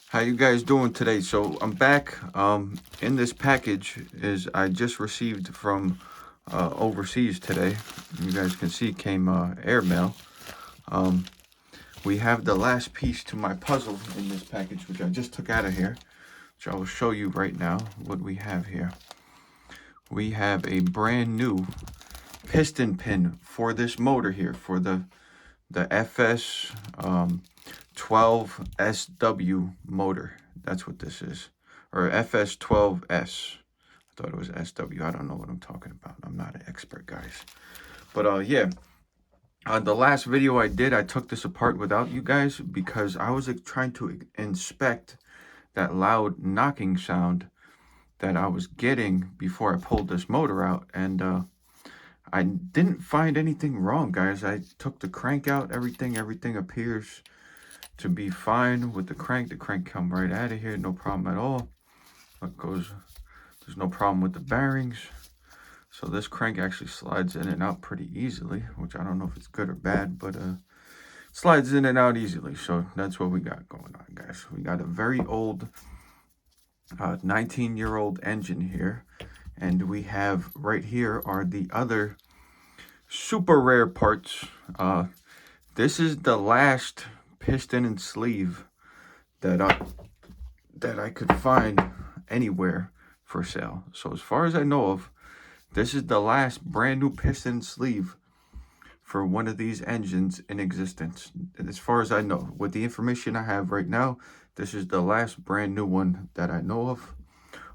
How you guys doing today? So I'm back. In this package is I just received from overseas today. You guys can see came airmail. Um, we have the last piece to my puzzle in this package, which I just took out of here. Which I will show you right now what we have here. We have a brand new piston pin for this motor here for the FS 12SW motor. That's what this is. Or FS12S. I thought it was SW. I don't know what I'm talking about. I'm not an expert, guys. But yeah, the last video I did, I took this apart without you guys because I was trying to inspect that loud knocking sound that I was getting before I pulled this motor out. And I didn't find anything wrong, guys. I took the crank out, everything appears to be fine with the crank. The crank come right out of here, no problem at all. There's no problem with the bearings. So this crank actually slides in and out pretty easily, which I don't know if it's good or bad, but slides in and out easily. So that's what we got going on, guys. We got a very old 19-year-old engine here. And we have right here are the other super rare parts. This is the last piston and sleeve that I could find anywhere for sale. So as far as I know of, this is the last brand new piston sleeve for one of these engines in existence. And as far as I know, with the information I have right now, this is the last brand new one that I know of.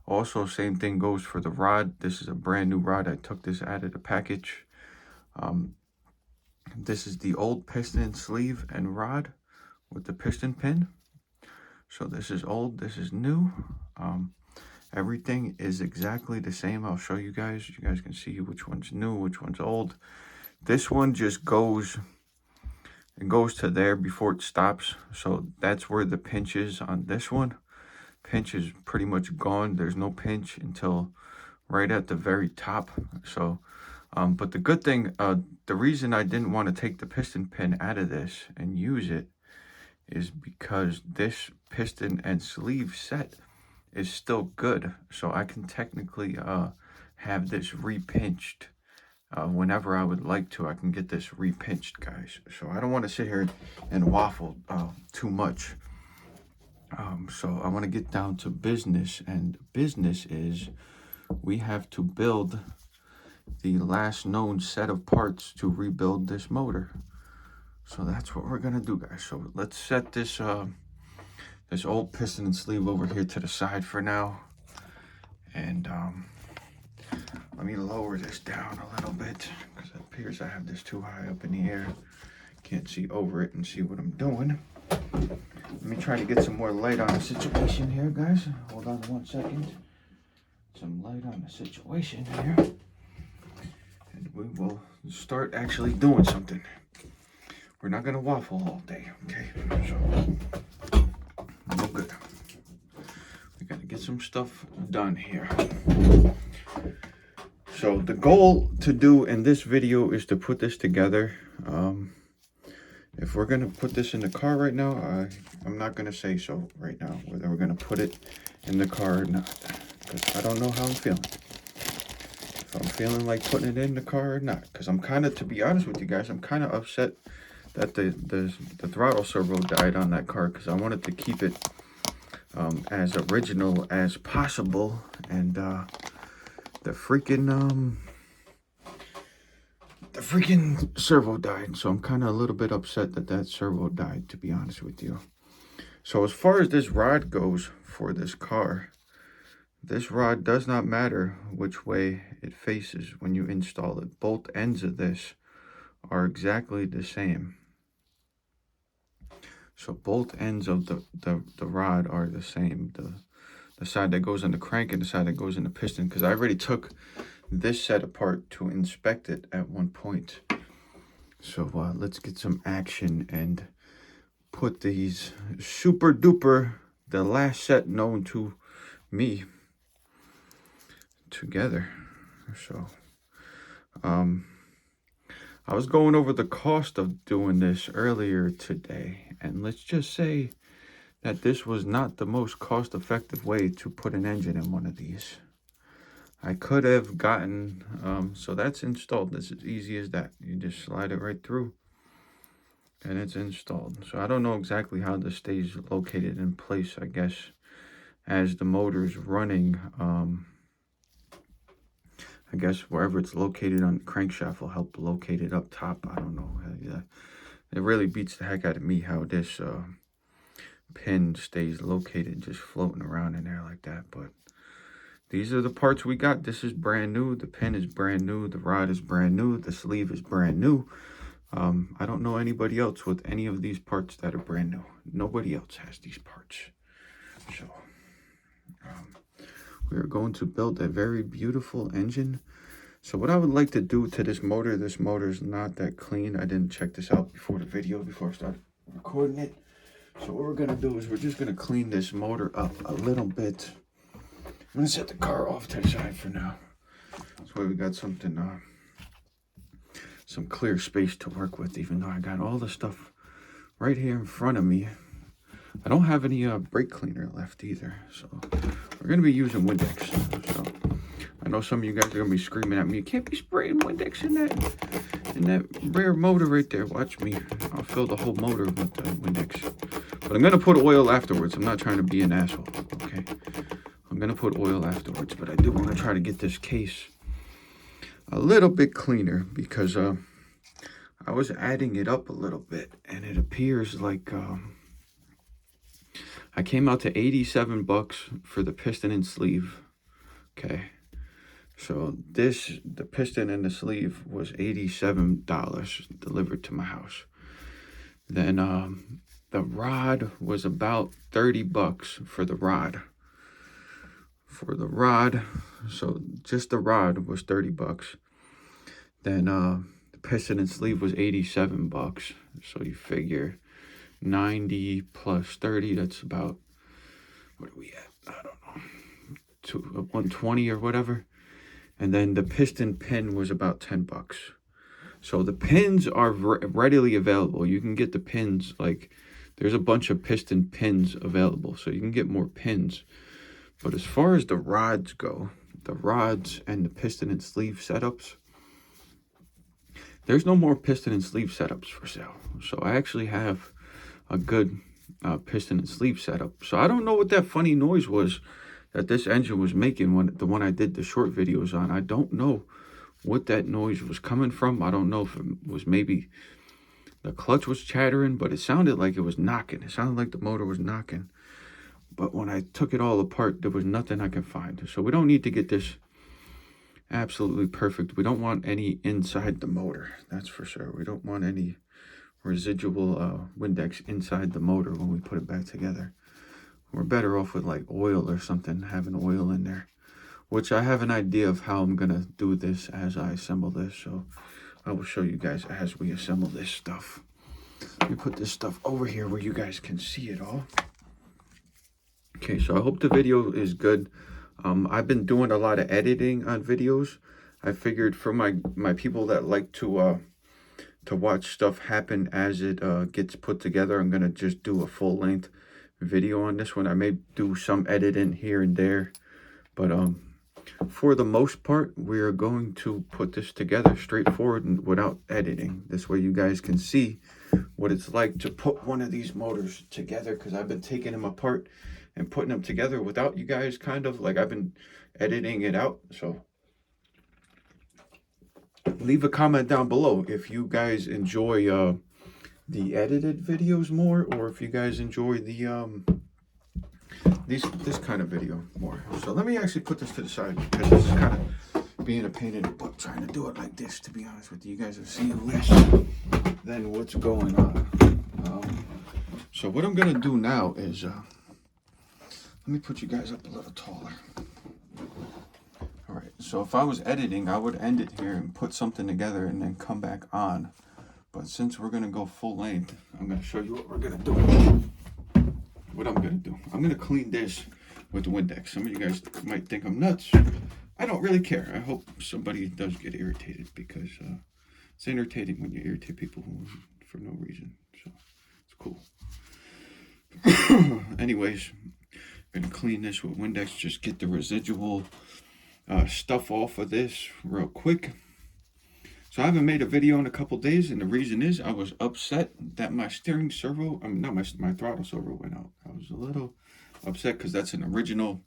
Also, same thing goes for the rod. This is a brand new rod. I took this out of the package. This is the old piston sleeve and rod with the piston pin. So this is old, this is new. Everything is exactly the same. I'll show you guys. You guys can see which one's new, which one's old. This one just goes to there before it stops. So that's where the pinch is on this one. Pinch is pretty much gone. There's no pinch until right at the very top. So but the good thing, the reason I didn't want to take the piston pin out of this and use it is because this piston and sleeve set is still good. So I can technically have this repinched whenever I would like to. I can get this repinched, guys. So I don't want to sit here and waffle too much. So I want to get down to business, and business is we have to build the last known set of parts to rebuild this motor. So that's what we're gonna do, guys. So let's set this this old piston and sleeve over here to the side for now, and let me lower this down a little bit because it appears I have this too high up in the air. Can't see over it and see what I'm doing. Let me try to get some more light on the situation here, guys. Hold on 1 second. Some light on the situation here, and we will start actually doing something. We're not gonna waffle all day, okay? So, no good. We gotta get some stuff done here. So the goal to do in this video is to put this together. If we're gonna put this in the car right now, I'm not gonna say so right now, whether we're gonna put it in the car or not, because I don't know how I'm feeling. If I'm feeling like putting it in the car or not, because I'm kind of, to be honest with you guys, I'm kind of upset that the throttle servo died on that car, because I wanted to keep it as original as possible, and the freaking servo died. So I'm kind of a little bit upset that servo died, to be honest with you. So as far as this rod goes for this car, this rod does not matter which way it faces when you install it. Both ends of this are exactly the same. So both ends of the rod are the same. The side that goes in the crank and the side that goes in the piston. Because I already took this set apart to inspect it at one point. So let's get some action and put these super duper, the last set known to me, together. So I was going over the cost of doing this earlier today, and let's just say that this was not the most cost-effective way to put an engine in one of these. I could have gotten, so that's installed. This is easy as that. You just slide it right through and it's installed. So I don't know exactly how this stays located in place, I guess, as the motor's running. I guess wherever it's located on the crankshaft will help locate it up top. I don't know. It really beats the heck out of me how this pin stays located, just floating around in there like that. But these are the parts we got. This is brand new. The pin is brand new. The rod is brand new. The sleeve is brand new. I don't know anybody else with any of these parts that are brand new. Nobody else has these parts. So we are going to build a very beautiful engine. So what I would like to do to this motor is not that clean. I didn't check this out before the video, before I started recording it. So what we're going to do is we're just going to clean this motor up a little bit. I'm going to set the car off to the side for now. That's why we got something, some clear space to work with, even though I got all the stuff right here in front of me. I don't have any brake cleaner left either. So we're going to be using Windex. So I know some of you guys are going to be screaming at me, you can't be spraying Windex in that rear motor right there. Watch me. I'll fill the whole motor with Windex. But I'm going to put oil afterwards. I'm not trying to be an asshole, okay? I'm going to put oil afterwards, but I do want to try to get this case a little bit cleaner because I was adding it up a little bit, and it appears like I came out to 87 bucks for the piston and sleeve. Okay. So the piston and the sleeve was $87 delivered to my house. Then the rod was about 30 bucks for the rod. So just the rod was 30 bucks. Then the piston and sleeve was 87 bucks. So you figure 90 plus 30, that's about, what are we at? I don't know, 120 or whatever. And then the piston pin was about 10 bucks. So the pins are readily available. You can get the pins, like there's a bunch of piston pins available, so you can get more pins. But as far as the rods go, the rods and the piston and sleeve setups, there's no more piston and sleeve setups for sale. So I actually have a good piston and sleeve setup. So I don't know what that funny noise was that this engine was making when the one I did the short videos on. I don't know what that noise was coming from. I don't know if it was maybe the clutch was chattering, but it sounded like it was knocking. It sounded like the motor was knocking. But when I took it all apart, there was nothing I could find. So we don't need to get this absolutely perfect. We don't want any inside the motor, that's for sure. We don't want any residual Windex inside the motor when we put it back together. We're better off with like oil or something, having oil in there, which I have an idea of how I'm gonna do this as I assemble this. So I will show you guys as we assemble this stuff. Let me put this stuff over here where you guys can see it all. Okay, so I hope the video is good. I've been doing a lot of editing on videos. I figured for my people that like to watch stuff happen as it gets put together, I'm gonna just do a full-length video on this one. I may do some editing here and there, but for the most part, we're going to put this together straightforward and without editing. This way you guys can see what it's like to put one of these motors together, because I've been taking them apart and putting them together without you guys, kind of like I've been editing it out. So leave a comment down below if you guys enjoy the edited videos more, or if you guys enjoy the this kind of video more. So let me actually put this to the side, because this is kind of being a pain in the butt trying to do it like this. To be honest with you, you guys are seeing less than what's going on. So what I'm gonna do now is let me put you guys up a little taller. All right, so if I was editing, I would end it here and put something together and then come back on. But since we're gonna go full length, I'm gonna show you what we're gonna do. What I'm gonna do, I'm gonna clean this with Windex. Some of you guys might think I'm nuts. I don't really care. I hope somebody does get irritated, because it's entertaining when you irritate people for no reason. So it's cool. Anyways, I'm gonna clean this with Windex, just get the residual stuff off of this real quick. So I haven't made a video in a couple days, and the reason is I was upset that my steering servo, I mean not my throttle servo went out. I was a little upset because that's an original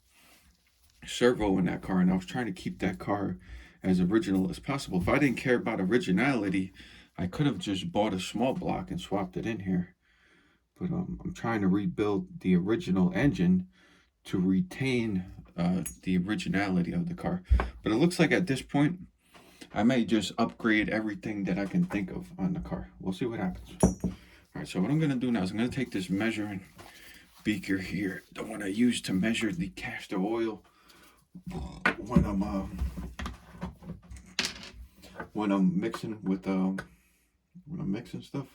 servo in that car, and I was trying to keep that car as original as possible. If I didn't care about originality, I could have just bought a small block and swapped it in here. But I'm trying to rebuild the original engine to retain the originality of the car. But it looks like at this point, I may just upgrade everything that I can think of on the car. We'll see what happens. All right, so what I'm gonna do now is I'm gonna take this measuring beaker here, the one I use to measure the castor oil when I'm mixing with when I'm mixing stuff.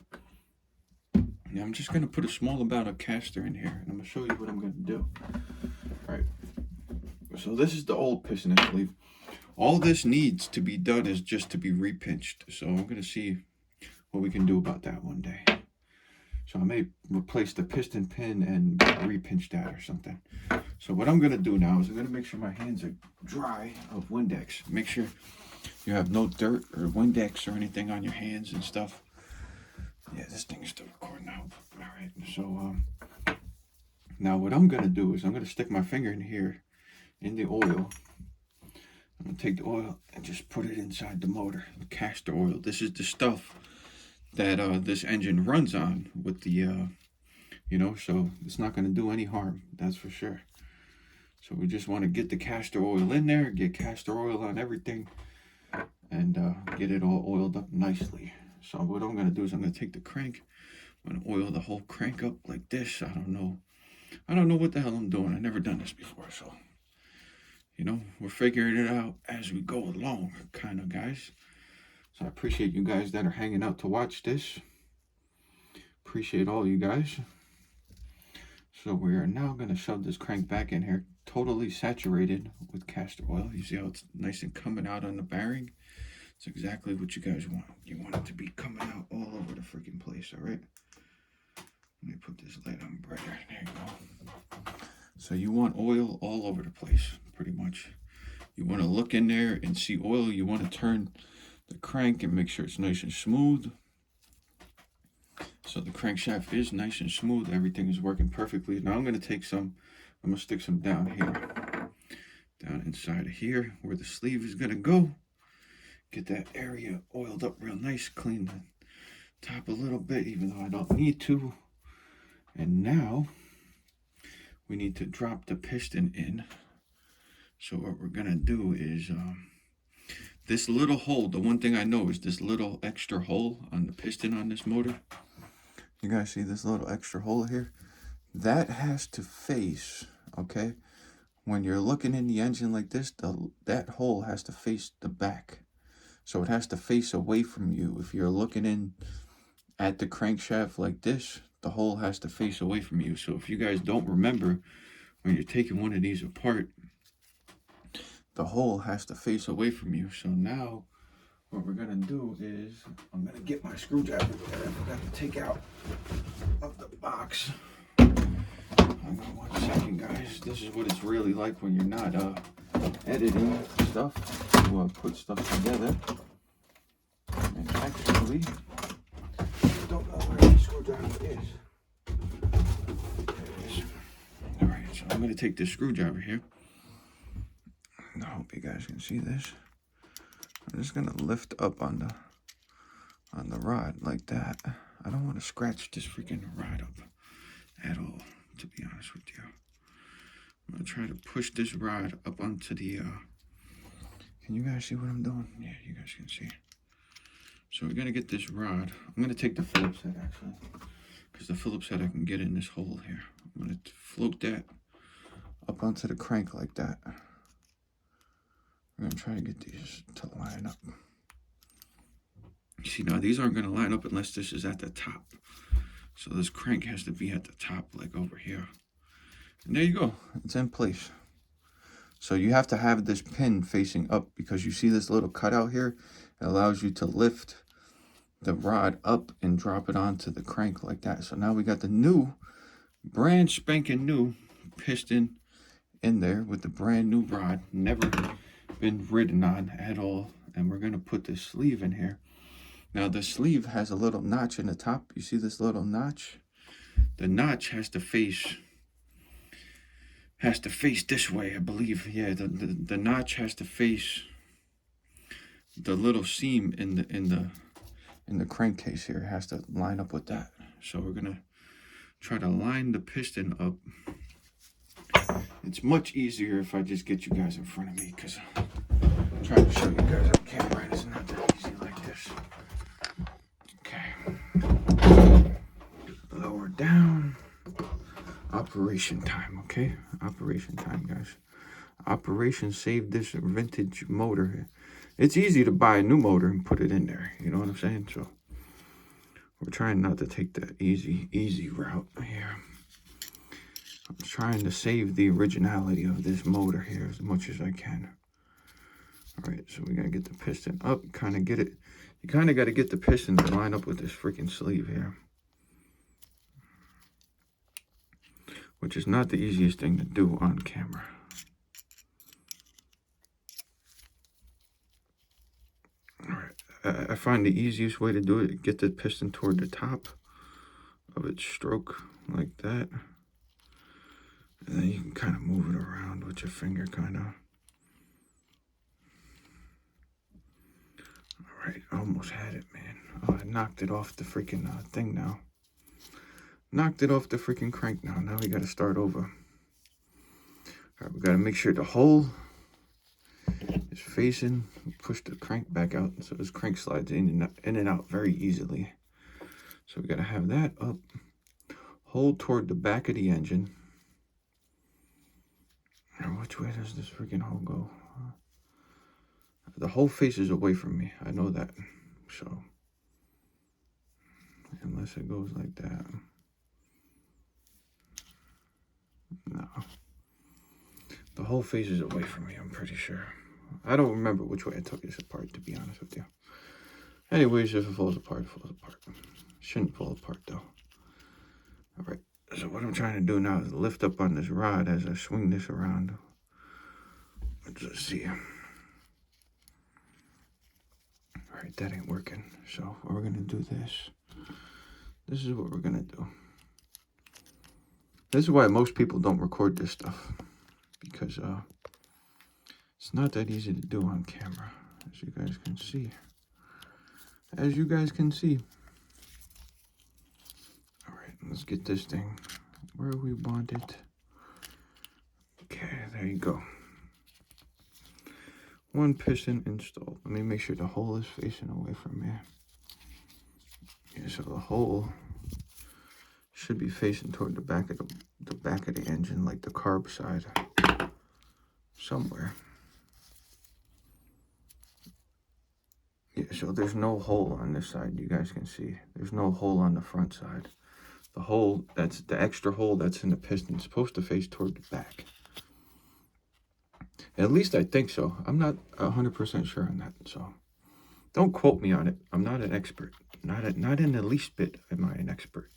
Now I'm just gonna put a small amount of castor in here, and I'm gonna show you what I'm gonna do. All right. So this is the old piston and sleeve. All this needs to be done is just to be repinched. So I'm gonna see what we can do about that one day. So I may replace the piston pin and repinch that or something. So what I'm gonna do now is I'm gonna make sure my hands are dry of Windex. Make sure you have no dirt or Windex or anything on your hands and stuff. Yeah, this thing is still recording now. All right, so now what I'm gonna do is I'm gonna stick my finger in here in the oil. I'm gonna take the oil and just put it inside the motor, the castor oil. This is the stuff that this engine runs on with the, you know, so it's not gonna do any harm, that's for sure. So we just wanna get the castor oil in there, get castor oil on everything, and get it all oiled up nicely. So what I'm gonna do is I'm gonna take the crank, I'm gonna oil the whole crank up like this. I don't know what the hell I'm doing. I've never done this before, so you know, we're figuring it out as we go along, kind of, guys. So I appreciate you guys that are hanging out to watch this. Appreciate all you guys. So we are now going to shove this crank back in here, totally saturated with castor oil. You see how it's nice and coming out on the bearing? It's exactly what you guys want. You want it to be coming out all over the freaking place, all right? Let me put this light on brighter. There you go. So you want oil all over the place, pretty much. You want to look in there and see oil. You want to turn the crank and make sure it's nice and smooth. So the crankshaft is nice and smooth. Everything is working perfectly. Now I'm going to take some, I'm going to stick some down here. Down inside of here where the sleeve is going to go. Get that area oiled up real nice. Clean the top a little bit, even though I don't need to. And now we need to drop the piston in. So what we're gonna do is this little hole, the one thing I know is this little extra hole on the piston on this motor. You guys see this little extra hole here? That has to face, okay? When you're looking in the engine like this, that hole has to face the back. So it has to face away from you. If you're looking in at the crankshaft like this, the hole has to face away from you. So if you guys don't remember, when you're taking one of these apart, the hole has to face away from you. So now what we're gonna do is I'm gonna get my screwdriver that I forgot to take out of the box. Hang on 1 second, guys. This is what it's really like when you're not editing stuff to put stuff together. And actually, I don't know where the screwdriver is. There it is. All right, so I'm gonna take this screwdriver here. I hope you guys can see this. I'm just gonna lift up on the rod like that. I don't want to scratch this freaking rod up at all, to be honest with you. I'm gonna try to push this rod up onto the can you guys see what I'm doing? Yeah, you guys can see. So we're gonna get this rod. I'm gonna take the Phillips head actually, because the Phillips head I can get in this hole here. I'm gonna float that up onto the crank like that. I'm gonna try to get these to line up. You see, now these aren't gonna line up unless this is at the top. So this crank has to be at the top, like over here. And there you go, it's in place. So you have to have this pin facing up, because you see this little cutout here? It allows you to lift the rod up and drop it onto the crank like that. So now we got the new brand spanking new piston in there with the brand new rod, never been ridden on at all. And we're going to put this sleeve in here. Now the sleeve has a little notch in the top. You see this little notch? The notch has to face this way, I believe. Yeah, the notch has to face the little seam in the crankcase here. It has to line up with that. So we're gonna try to line the piston up. It's much easier if I just get you guys in front of me, because I'm trying to show you guys on camera. It's not that easy like this. Okay. Lower down. Operation time, okay? Operation time, guys. Operation Save This Vintage Motor. It's easy to buy a new motor and put it in there. You know what I'm saying? So we're trying not to take the easy route here. I'm trying to save the originality of this motor here as much as I can. All right, so we gotta get the piston up, kind of get it. You kind of got to get the piston to line up with this freaking sleeve here, which is not the easiest thing to do on camera. All right, I find the easiest way to do it, get the piston toward the top of its stroke like that. And then you can kind of move it around with your finger, kind of. All right, I almost had it, man. Oh, I knocked it off the freaking thing now. Knocked it off the freaking crank now. Now we got to start over. All right, we got to make sure the hole is facing. Push the crank back out so this crank slides in and out very easily. So we got to have that up. Hold toward the back of the engine. Now, which way does this freaking hole go? The whole face is away from me. I know that. So, unless it goes like that. No. The whole face is away from me, I'm pretty sure. I don't remember which way I took this apart, to be honest with you. Anyways, if it falls apart, it falls apart. Shouldn't fall apart, though. All right. So what I'm trying to do now is lift up on this rod as I swing this around. Let's see. All right, that ain't working. So we're going to do this. This is what we're going to do. This is why most people don't record this stuff. Because it's not that easy to do on camera, as you guys can see. As you guys can see. All right, let's get this thing where we want it. Okay, there you go. One piston installed. Let me make sure the hole is facing away from me. Yeah, so the hole should be facing toward the back of the engine, like the carb side, somewhere. Yeah, so there's no hole on this side. You guys can see there's no hole on the front side. The hole, that's the extra hole that's in the piston, is supposed to face toward the back. At least I think so. I'm not 100% sure on that, so don't quote me on it. I'm not an expert. Not in the least bit am I an expert.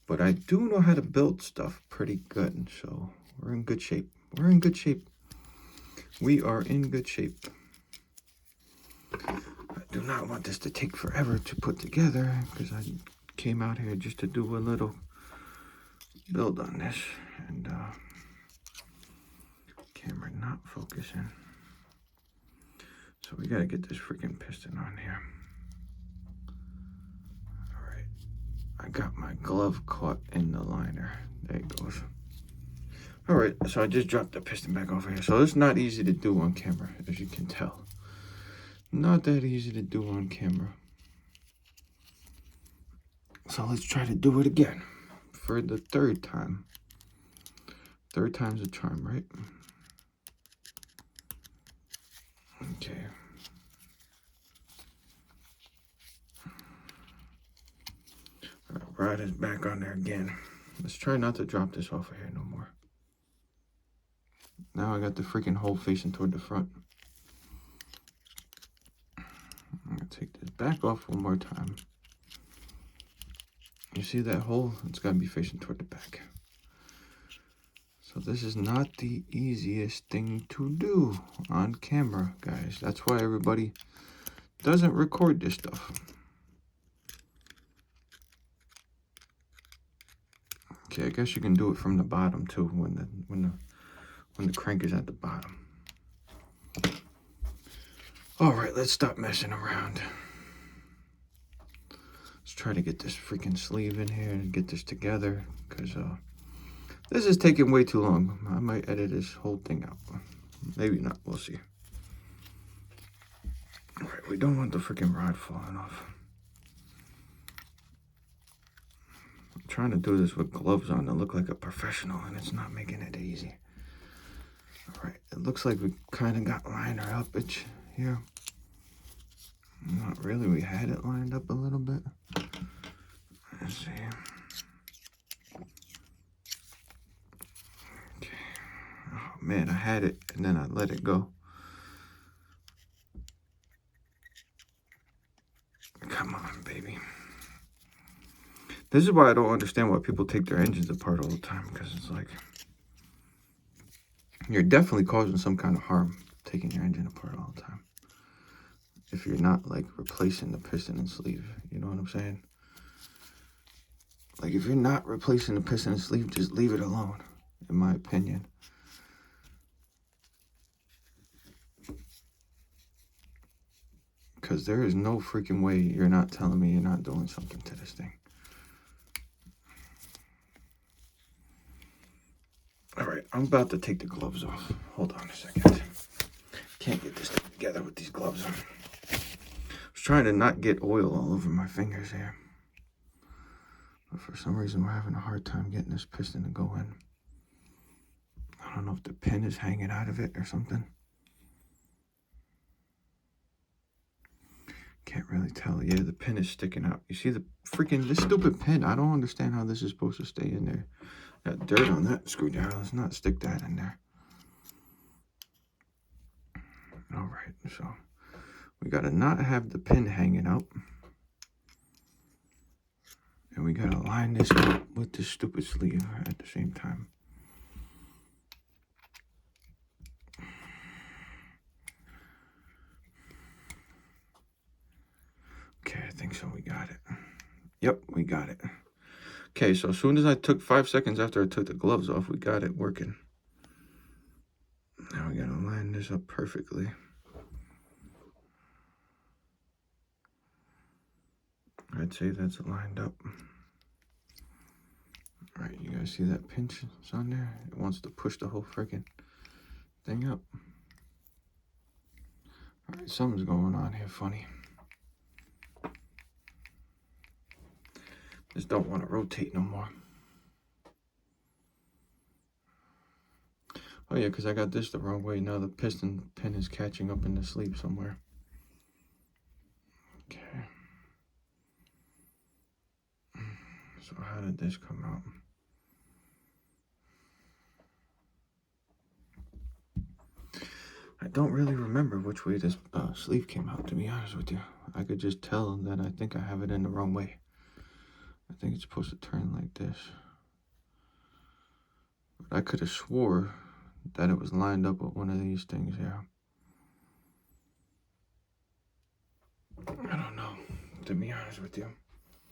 But I do know how to build stuff pretty good, so we're in good shape. We're in good shape. We are in good shape. I do not want this to take forever to put together, because I came out here just to do a little build on this, and camera not focusing. So we gotta get this freaking piston on here. All right, I got my glove caught in the liner. There it goes. All right, so I just dropped the piston back over here. So it's not easy to do on camera, as you can tell. Not that easy to do on camera. So let's try to do it again for the third time. Third time's a charm, right? Okay. All right, rod is back on there again. Let's try not to drop this off of here no more. Now I got the freaking hole facing toward the front. I'm gonna take this back off one more time. You see that hole? It's gotta be facing toward the back. So this is not the easiest thing to do on camera, guys. That's why everybody doesn't record this stuff. Okay, I guess you can do it from the bottom too when the crank is at the bottom. All right, let's stop messing around. Let's try to get this freaking sleeve in here and get this together, because this is taking way too long. I might edit this whole thing out. Maybe not, we'll see. All right, we don't want the freaking rod falling off. I'm trying to do this with gloves on to look like a professional, and it's not making it easy. All right, it looks like we kind of got liner up here. Not really, we had it lined up a little bit. Let's see. Okay. Oh man, I had it and then I let it go. Come on, baby. This is why I don't understand why people take their engines apart all the time, because it's like, you're definitely causing some kind of harm taking your engine apart all the time. If you're not like replacing the piston and sleeve, you know what I'm saying? Like if you're not replacing the piston and sleeve, just leave it alone, in my opinion. Because there is no freaking way you're not telling me you're not doing something to this thing. All right, I'm about to take the gloves off. Hold on a second. Can't get this together with these gloves on. I was trying to not get oil all over my fingers here. But for some reason, we're having a hard time getting this piston to go in. I don't know if the pin is hanging out of it or something. Can't really tell. Yeah, the pin is sticking out. You see this stupid pin? I don't understand how this is supposed to stay in there. Got dirt on that screwdriver. Let's not stick that in there. All right, so we got to not have the pin hanging out. And we got to line this up with this stupid sleeve at the same time. Okay, I think so. We got it. Yep, we got it. Okay, so as soon as I took 5 seconds after I took the gloves off, we got it working. Now we got to line this up perfectly. I'd say that's lined up. All right, you guys see that pinch? It's on there. It wants to push the whole freaking thing up. All right, something's going on here funny. Just don't want to rotate no more. Oh yeah, because I got this the wrong way. Now the piston pin is catching up in the sleeve somewhere. Okay. So how did this come out? I don't really remember which way this sleeve came out, to be honest with you. I could just tell that I think I have it in the wrong way. I think it's supposed to turn like this. But I could have swore that it was lined up with one of these things here. I don't know, to be honest with you.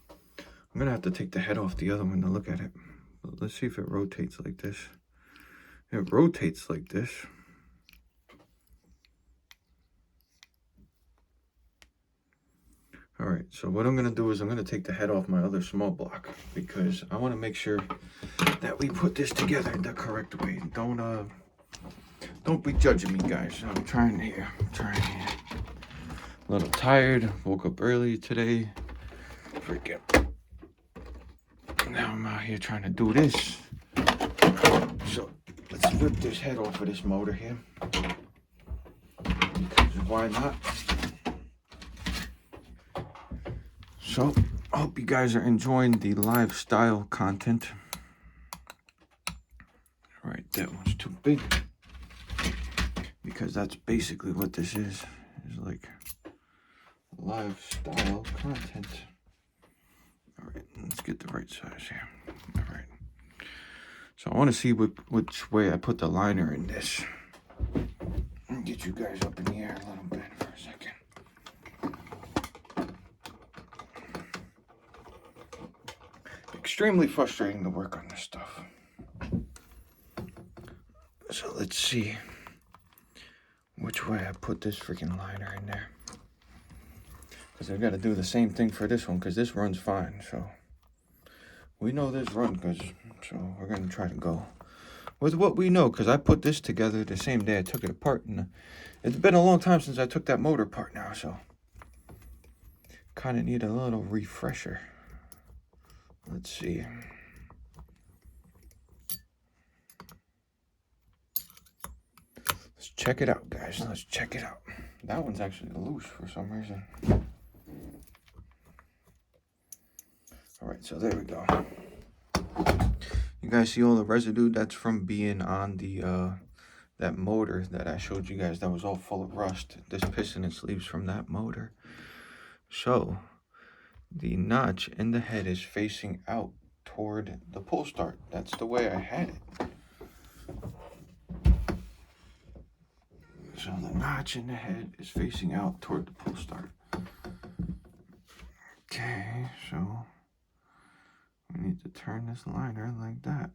I'm going to have to take the head off the other one to look at it. But let's see if it rotates like this. It rotates like this. All right, so what I'm going to do is I'm going to take the head off my other small block, because I want to make sure that we put this together the correct way. Don't be judging me, guys. I'm trying here. A little tired. Woke up early today. Freaking. Now I'm out here trying to do this. So let's rip this head off of this motor here. Because why not? So, I hope you guys are enjoying the lifestyle content. All right, that one's too big. Because that's basically what this is like lifestyle content. All right, let's get the right size here. All right. So I want to see which way I put the liner in this. Let me get you guys up in the air a little bit for a second. Extremely frustrating to work on this stuff. So let's see which way I put this freaking liner in there. Because I got to do the same thing for this one, because this runs fine. So we know this run good, so we're going to try to go with what we know, because I put this together the same day I took it apart, and it's been a long time since I took that motor apart now, so kind of need a little refresher. Let's see. Let's check it out, guys. Let's check it out. That one's actually loose for some reason. All right, so there we go. You guys see all the residue? That's from being on the that motor that I showed you guys that was all full of rust. This piston and sleeves from that motor. So the notch in the head is facing out toward the pull start. That's the way I had it. So the notch in the head is facing out toward the pull start. Okay, so we need to turn this liner like that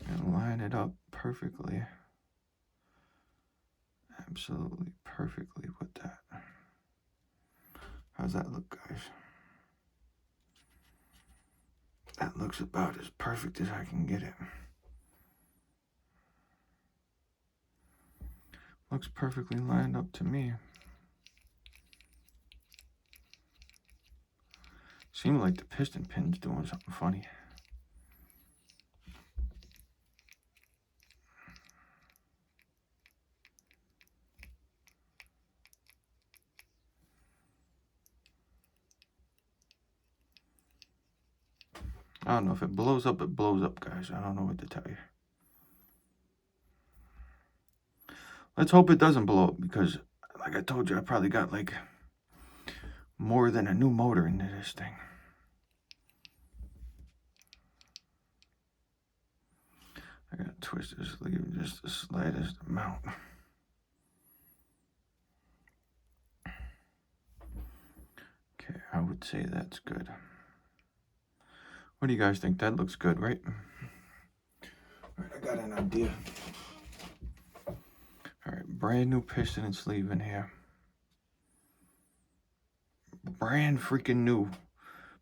and line it up perfectly. Absolutely perfectly with that. How's that look, guys? That looks about as perfect as I can get it. Looks perfectly lined up to me. Seems like the piston pin's doing something funny. I don't know, if it blows up, guys. I don't know what to tell you. Let's hope it doesn't blow up, because like I told you, I probably got like more than a new motor into this thing. I gotta twist this sleeve just the slightest amount. Okay, I would say that's good. What do you guys think? That looks good, right? All right, I got an idea. All right, brand new piston and sleeve in here. Brand freaking new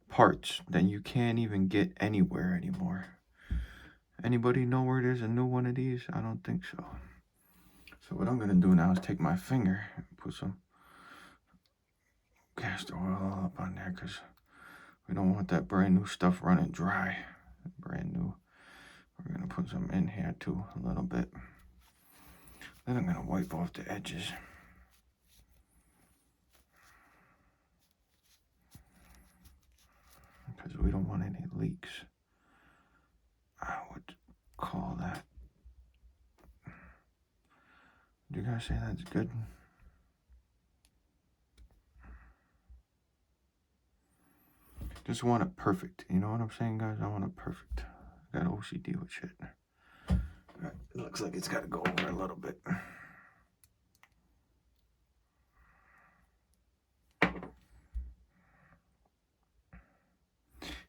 parts that you can't even get anywhere anymore. Anybody know where there's a new one of these? I don't think so. So what I'm gonna do now is take my finger and put some castor oil up on there, because we don't want that brand new stuff running dry. Brand new. We're gonna put some in here too, a little bit. Then I'm gonna wipe off the edges. Because we don't want any leaks. I would call that. Do you guys say that's good? Just want it perfect. You know what I'm saying, guys? I want it perfect. I got OCD with shit. Alright, it looks like it's got to go over a little bit.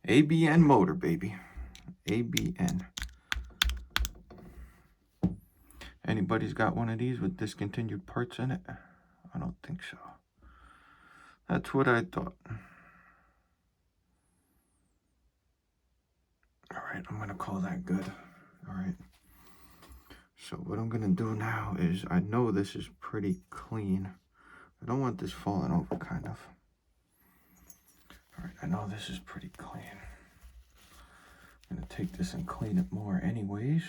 ABN motor, baby. ABN. Anybody's got one of these with discontinued parts in it? I don't think so. That's what I thought. Alright, I'm going to call that good. Alright. So what I'm going to do now is, I know this is pretty clean. I don't want this falling over, kind of. Alright, I know this is pretty clean. I'm going to take this and clean it more anyways.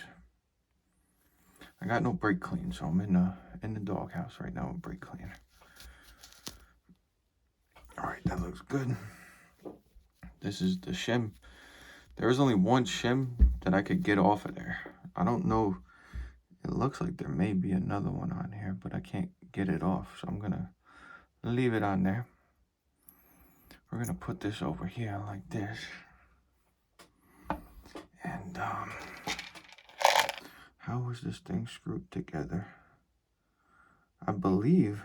I got no brake clean, so I'm in the doghouse right now with brake clean. Alright, that looks good. This is the shim. There was only one shim that I could get off of there. I don't know. It looks like there may be another one on here, but I can't get it off. So I'm going to leave it on there. We're going to put this over here like this. And how was this thing screwed together? I believe,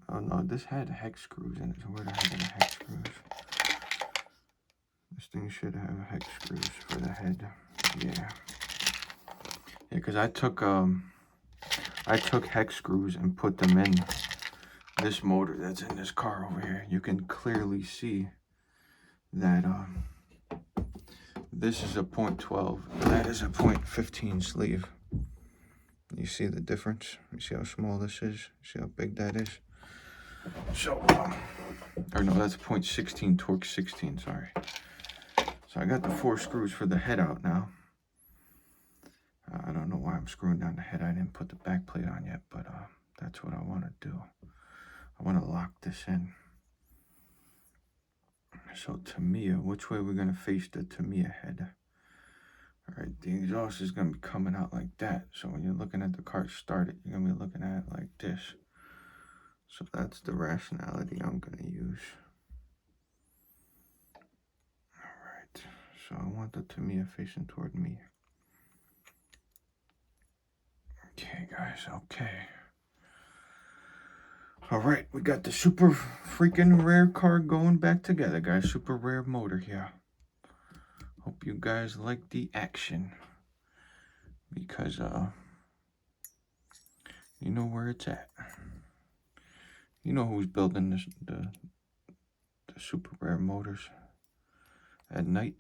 oh no, this had hex screws in it. So where the heck are the hex screws? This thing should have hex screws for the head. Yeah, because I took hex screws and put them in this motor that's in this car over here. You can clearly see that this is a 0.12, that is a 0.15 sleeve. You see the difference? You see how small this is? See how big that is? So, or no, that's 0.16 torque 16, sorry. So I got the 4 screws for the head out now. I don't know why I'm screwing down the head. I didn't put the back plate on yet, but that's what I want to do. I want to lock this in. So Tamiya, which way we're going to face the Tamiya head? All right, the exhaust is going to be coming out like that. So when you're looking at the car started, you're going to be looking at it like this. So that's the rationality I'm going to use. All right, so I want the Tamiya facing toward me. Okay, guys, okay. All right, we got the super freaking rare car going back together, guys. Super rare motor here. Hope you guys like the action. Because, you know where it's at. You know who's building this, the super rare motors at night.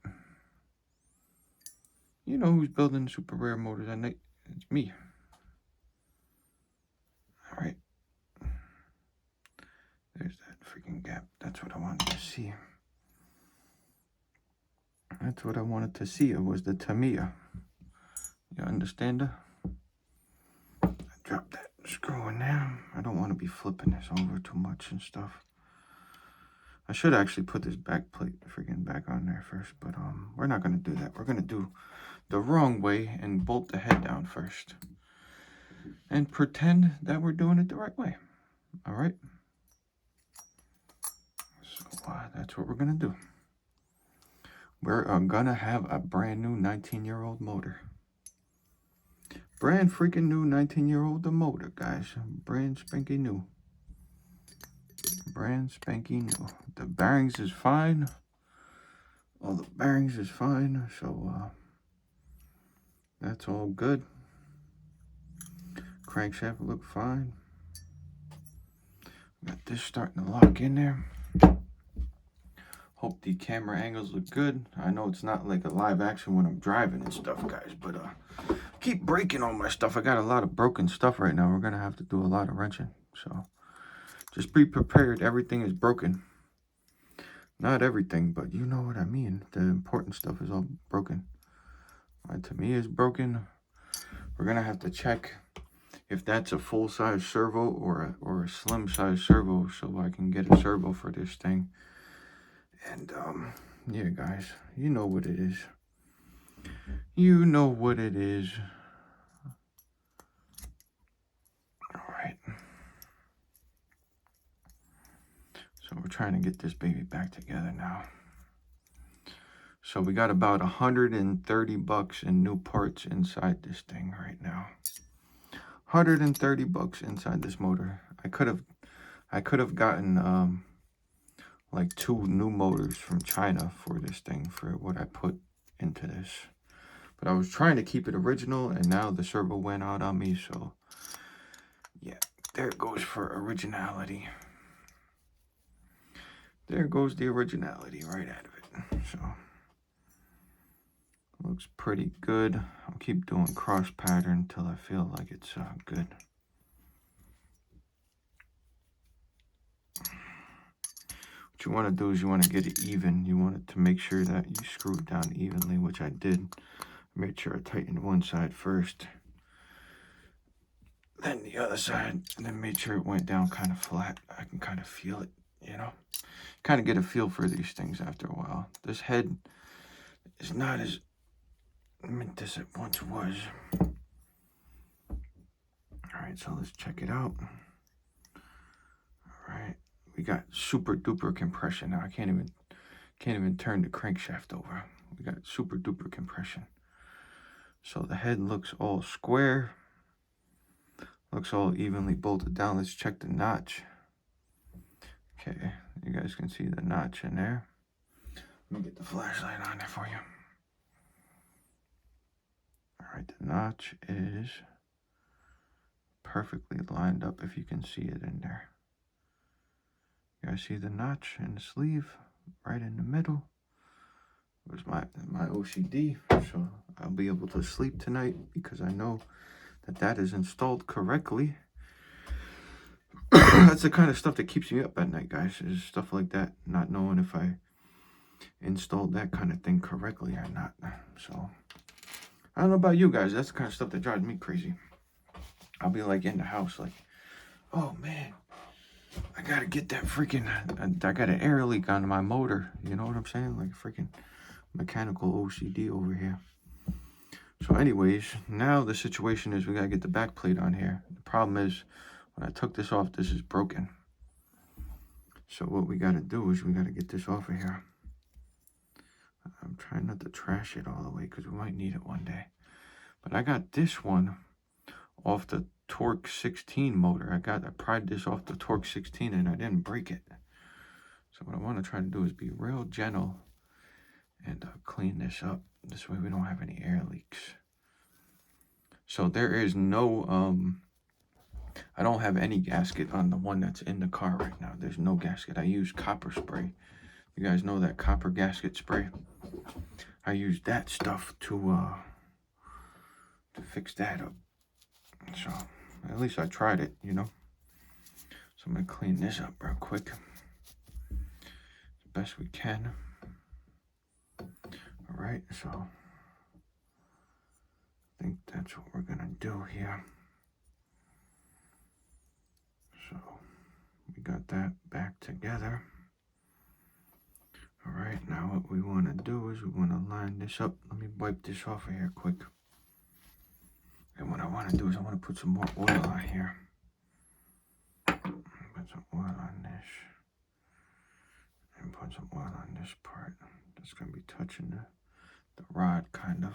You know who's building super rare motors at night. It's me. All right. There's that freaking gap. That's what I wanted to see. That's what I wanted to see. It was the Tamiya. You understand? I dropped that screw in there. I don't want to be flipping this over too much and stuff. I should actually put this back plate freaking back on there first, but we're not going to do that. We're going to do the wrong way and bolt the head down first. And pretend that we're doing it the right way. All right? So that's what we're going to do. We're going to have a brand new 19-year-old motor. Brand freaking new 19-year-old motor, guys. Brand spanky new. Brand spanky new. The bearings is fine. All the bearings is fine. So, that's all good. Crankshaft look fine. Got this starting to lock in there. Hope the camera angles look good. I know it's not like a live action when I'm driving and stuff, guys, but keep breaking all my stuff. I got a lot of broken stuff right now. We're gonna have to do a lot of wrenching, so just be prepared. Everything is broken. Not everything, but you know what I mean. The important stuff is all broken. My Tamiya is broken. We're gonna have to check if that's a full-size servo or a slim-size servo, so I can get a servo for this thing. And yeah, guys, you know what it is. You know what it is. All right. So we're trying to get this baby back together now. So we got about 130 bucks in new parts inside this thing right now. 130 bucks inside this motor. I could have gotten like 2 new motors from China for this thing, for what I put into this. But I was trying to keep it original, and now the servo went out on me, so yeah, there it goes for originality. There goes the originality right out of it. So looks pretty good. I'll keep doing cross pattern until I feel like it's good. What you want to do is you want to get it even. You want it to make sure that you screw it down evenly, which I did. Made sure I tightened one side first, then the other side, and then made sure it went down kind of flat. I can kind of feel it, you know. Kind of get a feel for these things after a while. This head is not as mint as it once was. Alright, so let's check it out. Alright, we got super duper compression now. I can't even turn the crankshaft over. We got super duper compression. So the head looks all square. Looks all evenly bolted down. Let's check the notch. Okay, you guys can see the notch in there. Let me get the flashlight on there for you. All right, the notch is perfectly lined up if you can see it in there. You guys see the notch in the sleeve right in the middle? It was my OCD, so I'll be able to sleep tonight because I know that that is installed correctly. That's the kind of stuff that keeps me up at night, guys, is stuff like that, not knowing if I installed that kind of thing correctly or not. So I don't know about you guys, that's the kind of stuff that drives me crazy. I'll be like in the house like, oh man, I gotta get that freaking, I got an air leak on my motor, you know what I'm saying? Like freaking mechanical OCD over here. So anyways, now the situation is we gotta get the back plate on here. The problem is when I took this off, this is broken. So what we gotta do is we gotta get this off of here. I'm trying not to trash it all the way because we might need it one day. But I got this one off the Torque 16 motor. I pried this off the Torque 16 and I didn't break it. So what I want to try to do is be real gentle and clean this up. This way we don't have any air leaks. So there is no, I don't have any gasket on the one that's in the car right now. There's no gasket. I use copper spray. You guys know that copper gasket spray? I use that stuff to fix that up. So at least I tried it, you know. So I'm gonna clean this up real quick as best we can. All right, so I think that's what we're gonna do here. So we got that back together. All right, now what we want to do is we want to line this up. Let me wipe this off of here quick. And what I want to do is I want to put some more oil on here. Put some oil on this. And put some oil on this part. That's going to be touching the rod, kind of.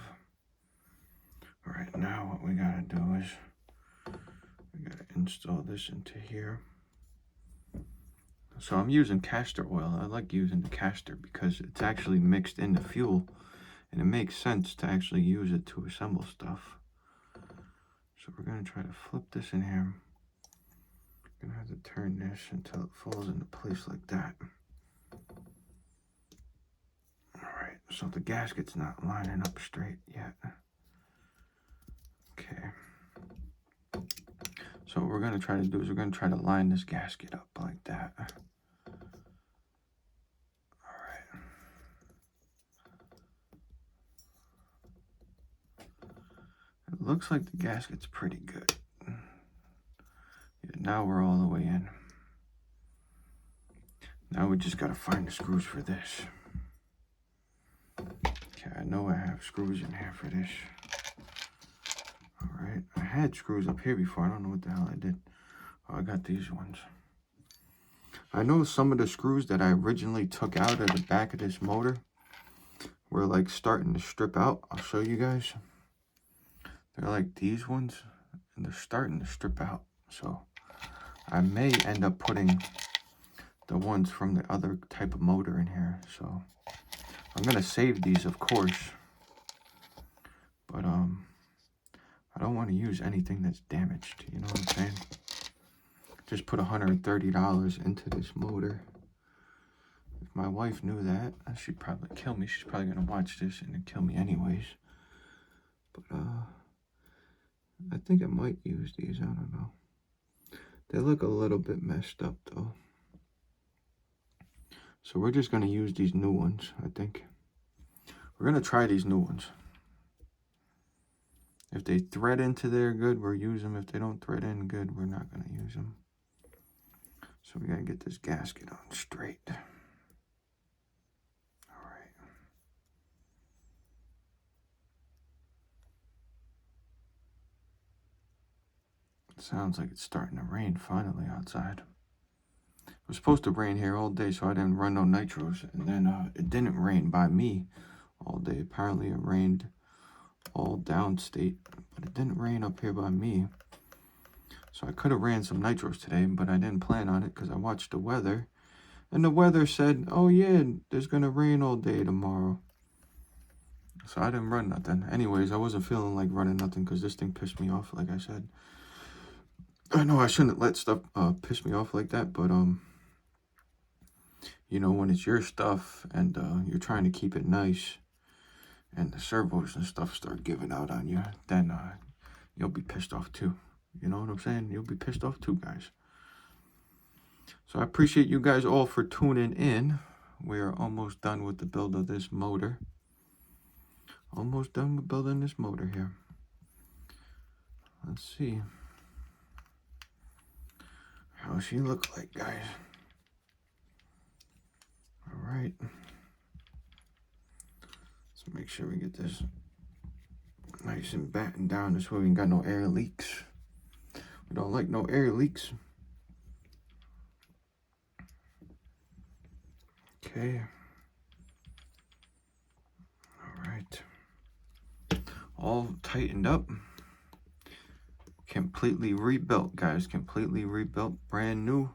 All right, now what we got to do is we got to install this into here. So I'm using castor oil. I like using the castor because it's actually mixed in the fuel. And it makes sense to actually use it to assemble stuff. So we're going to try to flip this in here. Going to have to turn this until it falls into place like that. Alright, so the gasket's not lining up straight yet. Okay. So what we're going to try to do is we're going to try to line this gasket up like that. Alright. It looks like the gasket's pretty good. Yeah, now we're all the way in. Now we just got to find the screws for this. Okay, I know I have screws in here for this. Alright, I had screws up here before. I don't know what the hell I did. Oh, I got these ones. I know some of the screws that I originally took out of the back of this motor were like starting to strip out. I'll show you guys. They're like these ones, and they're starting to strip out. So I may end up putting the ones from the other type of motor in here. So I'm gonna save these, of course, but I don't want to use anything that's damaged. You know what I'm saying? Just put $130 into this motor. If my wife knew that, she'd probably kill me. She's probably gonna watch this and then kill me anyways. But I think I might use these. I don't know. They look a little bit messed up though. So we're just gonna use these new ones, I think. We're gonna try these new ones. If they thread into there good, we'll use them. If they don't thread in good, we're not gonna use them. So we gotta get this gasket on straight. All right. It sounds like it's starting to rain finally outside. It was supposed to rain here all day, so I didn't run no nitros. And then it didn't rain by me all day. Apparently it rained all downstate, but it didn't rain up here by me. So I could have ran some nitros today, but I didn't plan on it because I watched the weather. And the weather said, oh yeah, there's going to rain all day tomorrow. So I didn't run nothing. Anyways, I wasn't feeling like running nothing because this thing pissed me off, like I said. I know I shouldn't let stuff piss me off like that, but you know, when it's your stuff and you're trying to keep it nice and the servos and stuff start giving out on you, then you'll be pissed off too. You know what I'm saying? You'll be pissed off too, guys. So I appreciate you guys all for tuning in. We're almost done with the build of this motor. Almost done with building this motor here. Let's see. How she look like, guys? All right. Let's make sure we get this nice and battened down. This way we ain't got no air leaks. We don't like no air leaks. Okay. All right. All tightened up. Completely rebuilt, guys. Completely rebuilt. Brand new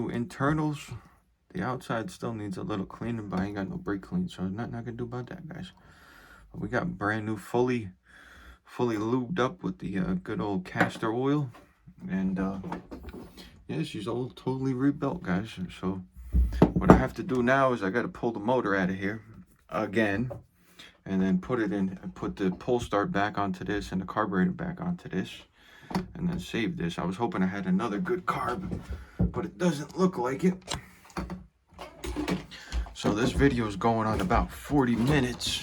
internals. The outside still needs a little cleaning, but I ain't got no brake clean, so there's nothing I can do about that, guys. But we got brand new, fully lubed up with the good old castor oil. And yeah, she's all totally rebuilt, guys. So what I have to do now is I got to pull the motor out of here again, and then put the pull start back onto this and the carburetor back onto this, and then save this. I was hoping I had another good carb, but it doesn't look like it. So this video is going on about 40 minutes.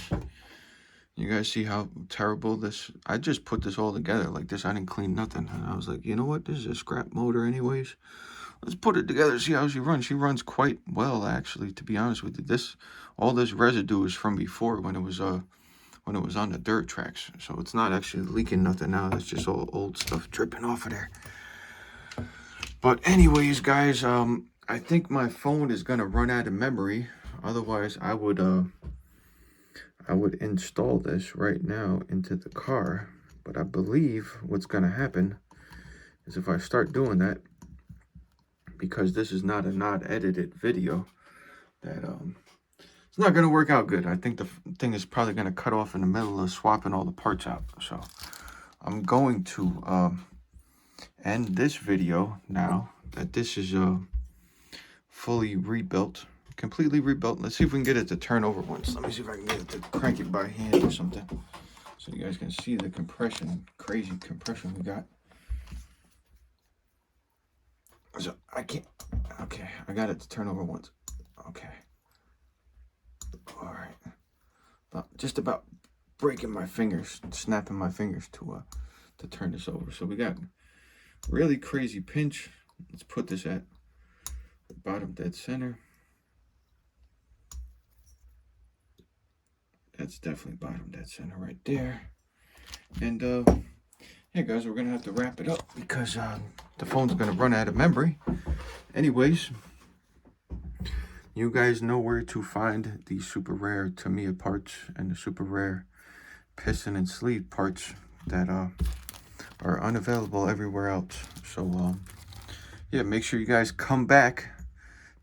You guys see how terrible this, I just put this all together like this. I didn't clean nothing. And I was like, you know what? This is a scrap motor anyways. Let's put it together, see how she runs. She runs quite well, actually, to be honest with you. All this residue is from before when it was on the dirt tracks. So it's not actually leaking nothing now. It's just all old stuff dripping off of there. But anyways, guys, I think my phone is gonna run out of memory. Otherwise, I would install this right now into the car. But I believe what's gonna happen is if I start doing that, because this is not a not edited video, that it's not gonna work out good. I think the thing is probably gonna cut off in the middle of swapping all the parts out. So I'm going to end this video now that this is fully rebuilt, completely rebuilt. Let's see if we can get it to turn over once. Let me see if I can get it to crank it by hand or something, so you guys can see the compression, crazy compression we got. So I can't, okay, I got it to turn over once. Okay. All right. Just about breaking my fingers, snapping my fingers to turn this over. So we got really crazy pinch. Let's put this at the bottom dead center. That's definitely bottom dead center right there. And yeah, guys, we're gonna have to wrap it up because the phone's gonna run out of memory. Anyways, you guys know where to find the super rare Tamiya parts and the super rare piston and sleeve parts that are unavailable everywhere else. So yeah, make sure you guys come back.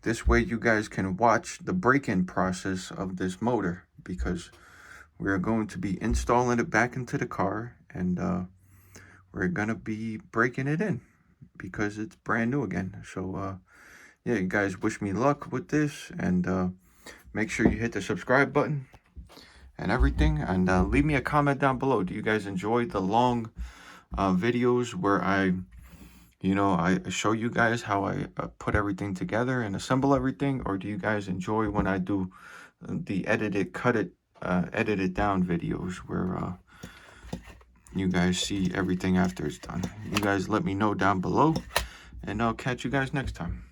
This way you guys can watch the break-in process of this motor, because we're going to be installing it back into the car, and we're gonna be breaking it in because it's brand new again. So yeah, you guys wish me luck with this, and make sure you hit the subscribe button and everything, and leave me a comment down below. Do you guys enjoy the long videos where I show you guys how I put everything together and assemble everything, or do you guys enjoy when I do the edited down videos where you guys see everything after it's done? You guys let me know down below, and I'll catch you guys next time.